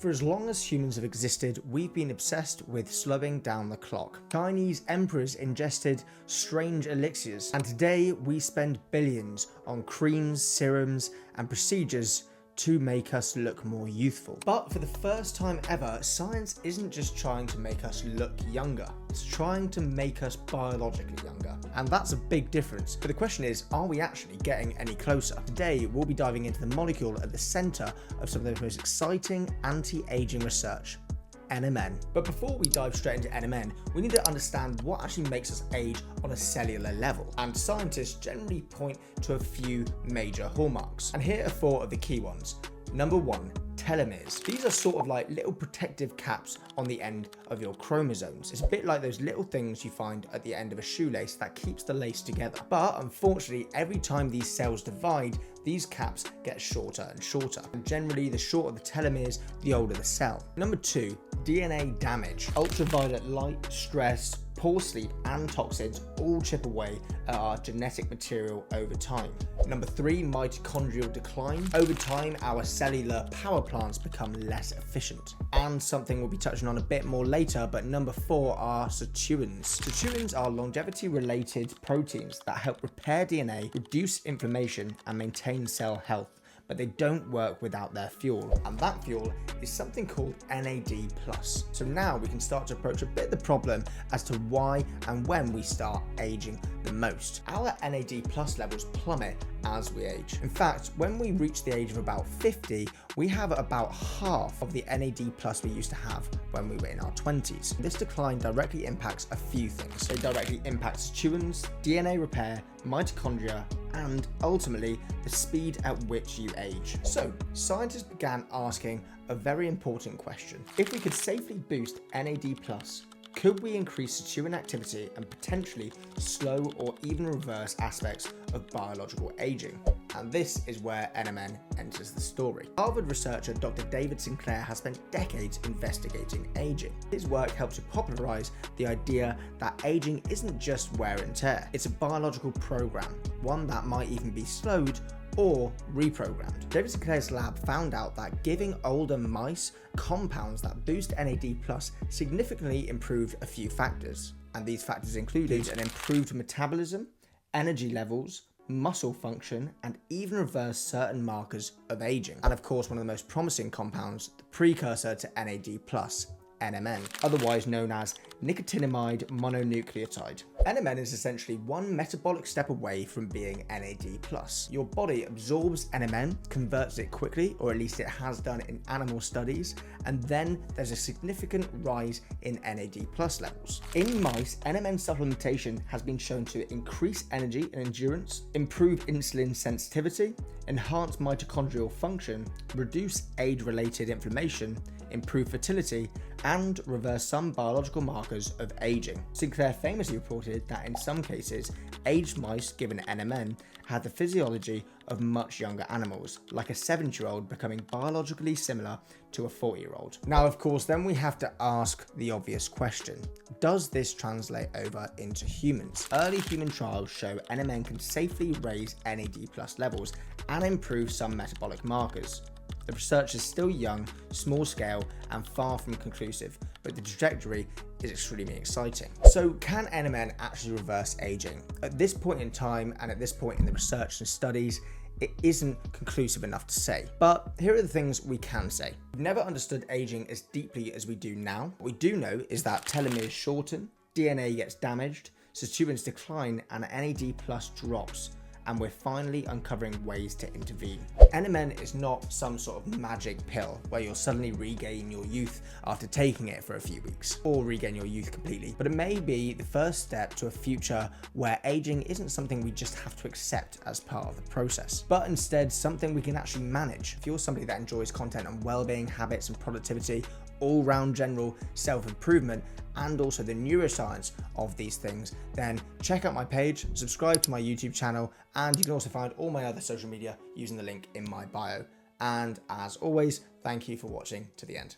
For as long as humans have existed, we've been obsessed with slowing down the clock. Chinese emperors ingested strange elixirs, and today we spend billions on creams, serums, and procedures to make us look more youthful. But for the first time ever, science isn't just trying to make us look younger, it's trying to make us biologically younger. And that's a big difference. But the question is, are we actually getting any closer? Today, we'll be diving into the molecule at the center of some of the most exciting anti-aging research, NMN. But before we dive straight into NMN, we need to understand what actually makes us age on a cellular level. And scientists generally point to a few major hallmarks. And here are 4 of the key ones. Number 1, telomeres. These are sort of like little protective caps on the end of your chromosomes. It's a bit like those little things you find at the end of a shoelace that keeps the lace together. But unfortunately, every time these cells divide, these caps get shorter and shorter. And generally, the shorter the telomeres, the older the cell. Number 2, DNA damage. Ultraviolet light, stress, poor sleep, and toxins all chip away at our genetic material over time. Number 3, mitochondrial decline. Over time, our cellular power plants become less efficient. And something we'll be touching on a bit more later, but number 4 are sirtuins. Sirtuins are longevity-related proteins that help repair DNA, reduce inflammation, and maintain cell health. But they don't work without their fuel, and that fuel is something called NAD+. So now we can start to approach a bit of the problem as to why and when we start aging the most. Our NAD+ levels plummet as we age. In fact, when we reach the age of about 50, we have about half of the NAD+ we used to have when we were in our 20s. This decline directly impacts a few things. It directly impacts sirtuins, DNA repair, mitochondria, and ultimately the speed at which you age. So scientists began asking a very important question. If we could safely boost NAD+, could we increase sirtuin activity and potentially slow or even reverse aspects of biological aging? And this is where NMN enters the story. Harvard researcher Dr. David Sinclair has spent decades investigating aging. His work helps to popularize the idea that aging isn't just wear and tear. It's a biological program, one that might even be slowed or reprogrammed. David Sinclair's lab found out that giving older mice compounds that boost NAD+ significantly improved a few factors. And these factors included an improved metabolism, energy levels, muscle function, and even reversed certain markers of aging. And of course, one of the most promising compounds, the precursor to NAD+, NMN, otherwise known as nicotinamide mononucleotide. NMN is essentially one metabolic step away from being NAD+. Your body absorbs NMN, converts it quickly, or at least it has done in animal studies, and then there's a significant rise in NAD+ levels. In mice, NMN supplementation has been shown to increase energy and endurance, improve insulin sensitivity, enhance mitochondrial function, reduce age-related inflammation, improve fertility, and reverse some biological markers of aging. Sinclair famously reported that in some cases, aged mice given NMN had the physiology of much younger animals, like a 70-year-old becoming biologically similar to a 40-year-old. Now, of course, then we have to ask the obvious question. Does this translate over into humans? Early human trials show NMN can safely raise NAD+ levels and improve some metabolic markers. The research is still young, small scale, and far from conclusive, but the trajectory is extremely exciting. So can NMN actually reverse aging? At this point in time, and at this point in the research and studies, it isn't conclusive enough to say. But here are the things we can say. We've never understood aging as deeply as we do now. What we do know is that telomeres shorten, DNA gets damaged, sirtuins decline, and NAD+ drops. And we're finally uncovering ways to intervene. NMN is not some sort of magic pill where you'll suddenly regain your youth after taking it for a few weeks, or regain your youth completely, but it may be the first step to a future where aging isn't something we just have to accept as part of the process, but instead something we can actually manage. If you're somebody that enjoys content on well-being, habits, and productivity, all-round general self-improvement, and also the neuroscience of these things, then check out my page, subscribe to my YouTube channel, and you can also find all my other social media using the link in my bio. And as always, thank you for watching to the end.